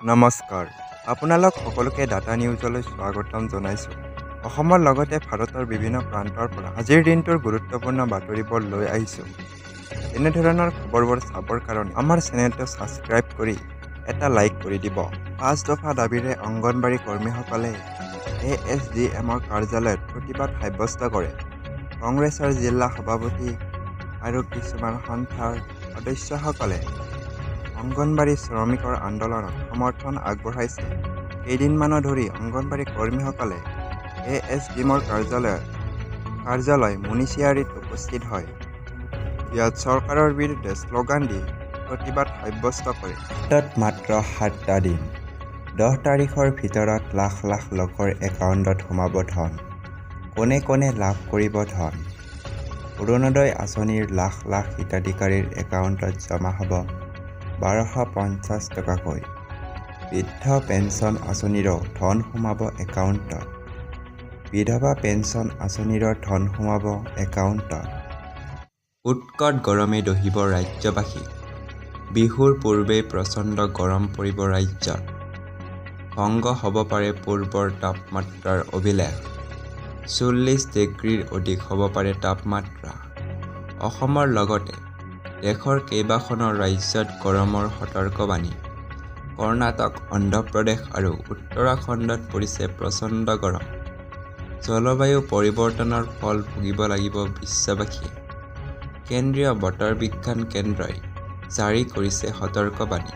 নমস্কাৰ, আপোনালোক সকলোকে ডাটা নিউজলৈ স্বাগতম জনাইছোঁ। অসমৰ লগতে ভাৰতৰ বিভিন্ন প্ৰান্তৰ পৰা আজিৰ দিনটোৰ গুৰুত্বপূৰ্ণ বাতৰিবোৰ লৈ আহিছোঁ। এনেধৰণৰ খবৰবোৰ চাবৰ কাৰণে আমাৰ চেনেলটো ছাবস্ক্ৰাইব কৰি এটা লাইক কৰি দিব। ৫ দফা দাবীৰে অংগনবাড়ী কৰ্মীসকলে ASDMৰ কাৰ্যালয়ত প্ৰতিবাদ সাব্যস্ত কৰে। কংগ্ৰেছৰ জিলা সভাপতি আৰু কিছুমান সন্থাৰ সদস্যসকলে অংগনবাড়ী শ্ৰমিকৰ আন্দোলনত সমৰ্থন আগবঢ়াইছে। কেইদিনমানৰ ধৰি অংগনবাড়ী কৰ্মীসকলে ASDMৰ কাৰ্যালয় মুনিচিয়াৰীত উপস্থিত হয়। ইয়াত চৰকাৰৰ বিৰুদ্ধে শ্লোগান দি প্ৰতিবাদ সাব্যস্ত কৰে। হাতত মাত্ৰ 7টা দিন, 10 তাৰিখৰ ভিতৰত লাখ লাখ লোকৰ একাউণ্টত সোমাব ধন। কোনে কোনে লাভ কৰিব ধন? অৰুণোদয় আঁচনিৰ লাখ লাখ হিতাধিকাৰীৰ একাউণ্টত জমা হ'ব 1250 টকাকৈ। বৃদ্ধ পেঞ্চন আঁচনিৰো ধন সোমাব একাউণ্টত। বিধৱা পেঞ্চন আঁচনিৰো ধন সোমাব একাউণ্টত। উৎকট গৰমে দহিব ৰাজ্যবাসীক। বিহুৰ পূৰ্বেই প্ৰচণ্ড গৰম পৰিব ৰাজ্যত। ভংগ হ'ব পাৰে পূৰ্বৰ তাপমাত্ৰাৰ অভিলেখ। 40 ডিগ্ৰীৰ অধিক হ'ব পাৰে তাপমাত্ৰা। অসমৰ লগতে দেশৰ কেইবাখনো ৰাজ্যত গৰমৰ সতৰ্কবাণী। কৰ্ণাটক, অন্ধ্ৰপ্ৰদেশ আৰু উত্তৰাখণ্ডত পৰিছে প্ৰচণ্ড গৰম। জলবায়ু পৰিৱৰ্তনৰ ফল ভুগিব লাগিব বিশ্ববাসীয়ে। কেন্দ্ৰীয় বতৰ বিজ্ঞান কেন্দ্ৰই জাৰি কৰিছে সতৰ্কবাণী।